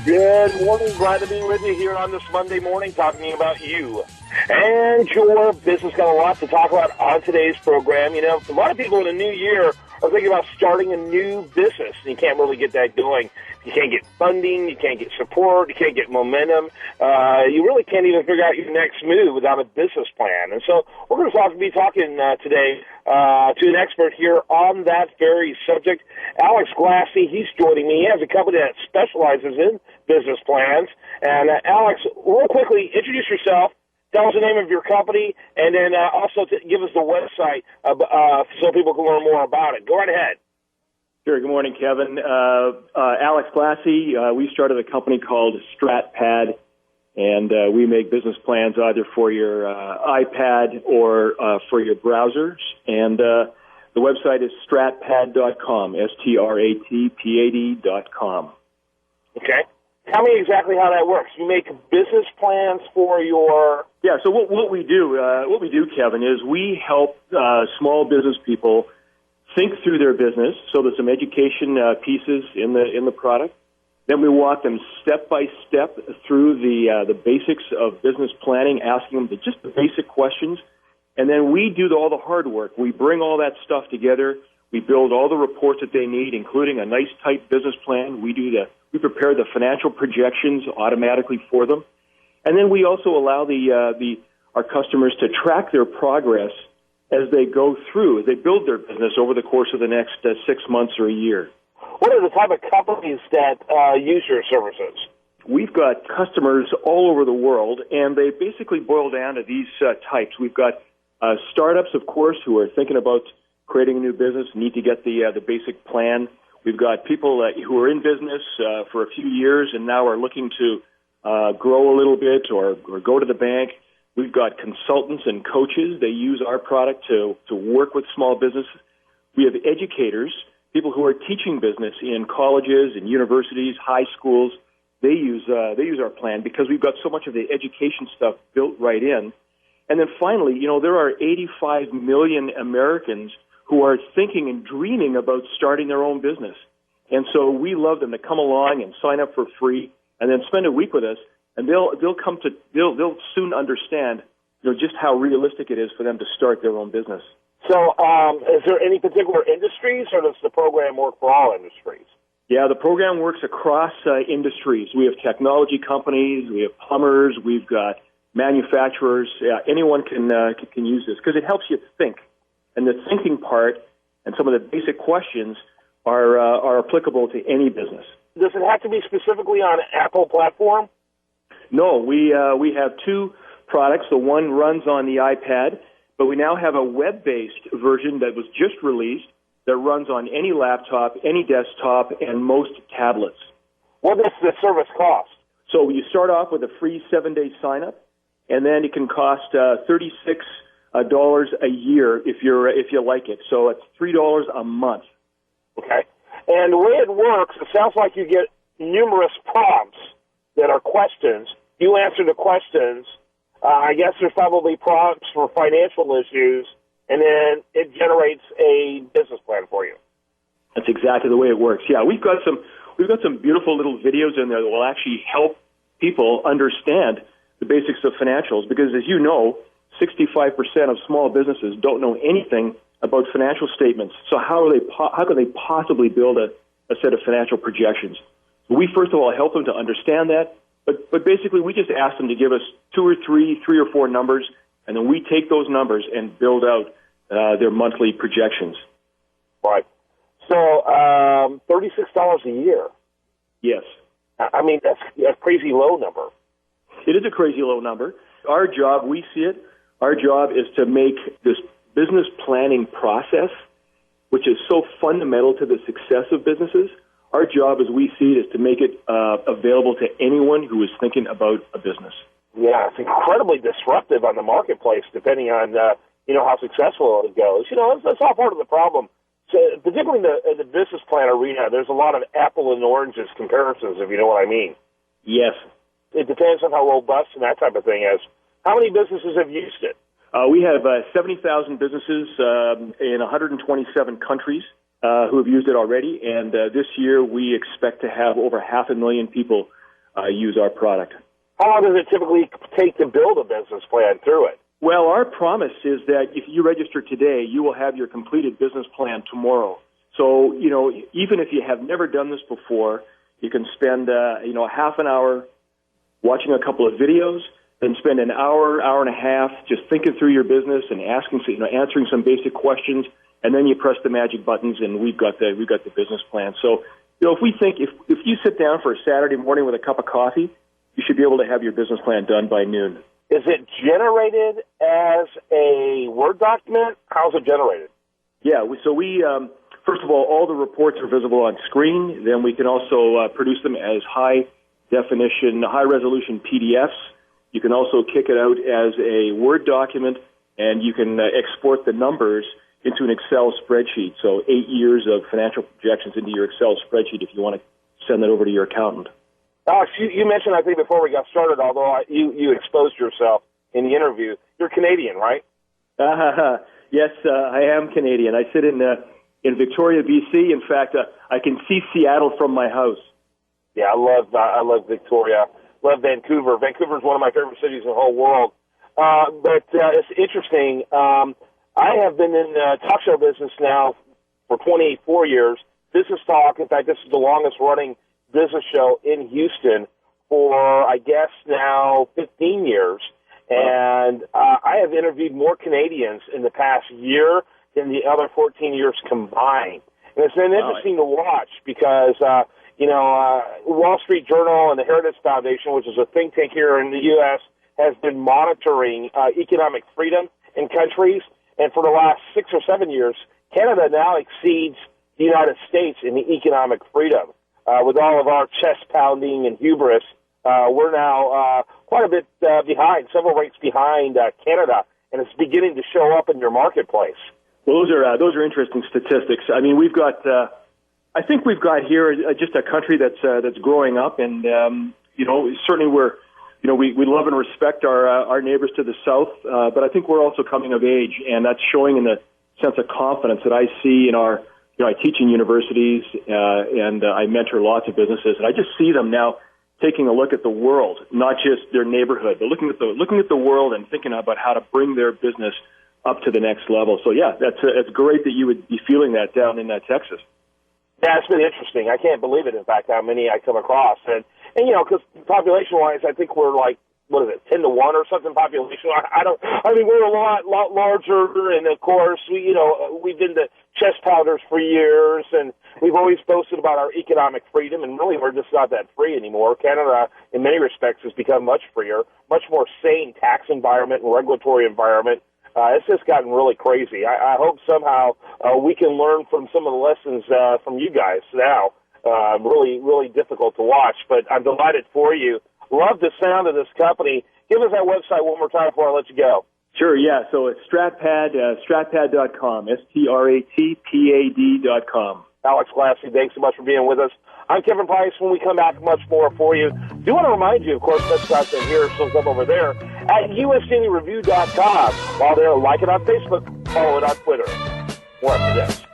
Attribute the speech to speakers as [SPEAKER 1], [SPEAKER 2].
[SPEAKER 1] Good morning. Glad to be with you here on this Monday morning, talking about you and your business. Got a lot to talk about on today's program. You know, a lot of people in the new year are thinking about starting a new business, and you can't really get that going. You can't get funding, you can't get support, you can't get momentum. You really can't even figure out your next move without a business plan. And so we're going to be talking today to an expert here on that very subject. Alex Glassey, he's joining me. He has a company that specializes in business plans. And Alex, real quickly, introduce yourself. Tell us the name of your company, and then also give us the website so people can learn more about it. Go right ahead.
[SPEAKER 2] Sure. Good morning, Kevin. Alex Glassey. We started a company called StratPad, and we make business plans either for your iPad or for your browsers. And the website is stratpad.com, STRATPAD.com.
[SPEAKER 1] Okay. Tell me exactly how that works. You make business plans for your...
[SPEAKER 2] Yeah, so what we do, Kevin, is we help small business people think through their business. So there's some education pieces in the product. Then we walk them step by step through the basics of business planning, asking them just the basic questions. And then we do all the hard work. We bring all that stuff together. We build all the reports that they need, including a nice tight business plan. We prepare the financial projections automatically for them. And then we also allow our customers to track their progress as they go through, as they build their business over the course of the next 6 months or a year.
[SPEAKER 1] What are the type of companies that use your services?
[SPEAKER 2] We've got customers all over the world, and they basically boil down to these types. We've got startups, of course, who are thinking about creating a new business, need to get the basic plan. We've got people who are in business for a few years and now are looking to grow a little bit or go to the bank. We've got consultants and coaches. They use our product to work with small businesses. We have educators, people who are teaching business in colleges and universities, high schools. They use our plan because we've got so much of the education stuff built right in. And then finally, there are 85 million Americans who are thinking and dreaming about starting their own business. And so we love them to come along and sign up for free and then spend a week with us, and they'll soon understand just how realistic it is for them to start their own business.
[SPEAKER 1] So is there any particular industries, or does the program work for all industries?
[SPEAKER 2] Yeah, the program works across industries. We have technology companies, we have plumbers, we've got manufacturers. Anyone can use this because it helps you think. And the thinking part and some of the basic questions are applicable to any business.
[SPEAKER 1] Does it have to be specifically on an Apple platform?
[SPEAKER 2] No, we have two products. The one runs on the iPad, but we now have a web-based version that was just released that runs on any laptop, any desktop, and most tablets.
[SPEAKER 1] What does the service cost?
[SPEAKER 2] So you start off with a free 7-day sign-up, and then it can cost $36 a year if you like it. So it's $3 a month.
[SPEAKER 1] Okay. And the way it works, it sounds like you get numerous prompts that are questions. You answer the questions. I guess there's probably prompts for financial issues, and then it generates a business plan for you.
[SPEAKER 2] That's exactly the way it works. Yeah, we've got some beautiful little videos in there that will actually help people understand the basics of financials, because as you know, 65% of small businesses don't know anything about financial statements. So how can they possibly build a set of financial projections? We first of all help them to understand that, but basically we just ask them to give us three or four numbers, and then we take those numbers and build out their monthly projections.
[SPEAKER 1] Right. So $36 a year.
[SPEAKER 2] Yes.
[SPEAKER 1] I mean, that's a crazy low number.
[SPEAKER 2] It is a crazy low number. Our job, we see it, our job is to make this business planning process, which is so fundamental to the success of businesses. Our job, as we see it, is to make it available to anyone who is thinking about a business.
[SPEAKER 1] Yeah, it's incredibly disruptive on the marketplace, depending on how successful it goes. That's all part of the problem. So, particularly in the business plan arena, there's a lot of apple and oranges comparisons, if you know what I mean.
[SPEAKER 2] Yes.
[SPEAKER 1] It depends on how robust and that type of thing is. How many businesses have used it?
[SPEAKER 2] We have 70,000 businesses in 127 countries who have used it already, and this year we expect to have over 500,000 people use our product.
[SPEAKER 1] How long does it typically take to build a business plan through it?
[SPEAKER 2] Well, our promise is that if you register today, you will have your completed business plan tomorrow. So, even if you have never done this before, you can spend, half an hour watching a couple of videos, then spend an hour, hour and a half just thinking through your business and answering some basic questions, and then you press the magic buttons, and we've got the business plan. So, if we think if you sit down for a Saturday morning with a cup of coffee, you should be able to have your business plan done by noon.
[SPEAKER 1] Is it generated as a Word document? How's it generated?
[SPEAKER 2] Yeah, so we first of all the reports are visible on screen. Then we can also produce them as high-definition, high-resolution PDFs. You can also kick it out as a Word document, and you can export the numbers into an Excel spreadsheet. So 8 years of financial projections into your Excel spreadsheet if you want to send that over to your accountant.
[SPEAKER 1] Alex, you mentioned, I think, before we got started, although you exposed yourself in the interview, you're Canadian, right?
[SPEAKER 2] Yes, I am Canadian. I sit in Victoria, BC. In fact, I can see Seattle from my house.
[SPEAKER 1] Yeah, I love Victoria. Love Vancouver. Vancouver is one of my favorite cities in the whole world. But it's interesting. I have been in the talk show business now for 24 years. Business Talk, in fact, this is the longest-running business show in Houston for, I guess, now 15 years. And I have interviewed more Canadians in the past year than the other 14 years combined. And it's been interesting to watch because, Wall Street Journal and the Heritage Foundation, which is a think tank here in the U.S., has been monitoring economic freedom in countries. And for the last 6 or 7 years, Canada now exceeds the United States in the economic freedom. With all of our chest-pounding and hubris, we're now quite a bit behind, several ranks behind Canada, and it's beginning to show up in your marketplace.
[SPEAKER 2] Well, those are interesting statistics. I mean, we've got, I think we've got here just a country that's growing up, and certainly we love and respect our neighbors to the south, but I think we're also coming of age, and that's showing in the sense of confidence that I see in our. I teach in universities, and I mentor lots of businesses, and I just see them now taking a look at the world, not just their neighborhood, but looking at the world and thinking about how to bring their business up to the next level. So yeah, it's great that you would be feeling that down in Texas.
[SPEAKER 1] Yeah, it's been interesting. I can't believe it, in fact, how many I come across, and because population-wise, I think we're like, 10 to 1 or something population? We're a lot larger, and of course, we've been the chest pounders for years, and we've always boasted about our economic freedom, and really we're just not that free anymore. Canada, in many respects, has become much freer, much more sane tax environment and regulatory environment. It's just gotten really crazy. I hope somehow we can learn from some of the lessons from you guys now. Really, really difficult to watch, but I'm delighted for you. Love the sound of this company. Give us that website one more time before I let you go.
[SPEAKER 2] Sure, yeah. So it's StratPad, stratpad.com, STRATPAD.com.
[SPEAKER 1] Alex Glassey, thanks so much for being with us. I'm Kevin Price. When we come back, much more for you. Do want to remind you, of course, that's out there here, so come over there at USDailyReview.com. While there, like it on Facebook, follow it on Twitter. More after this.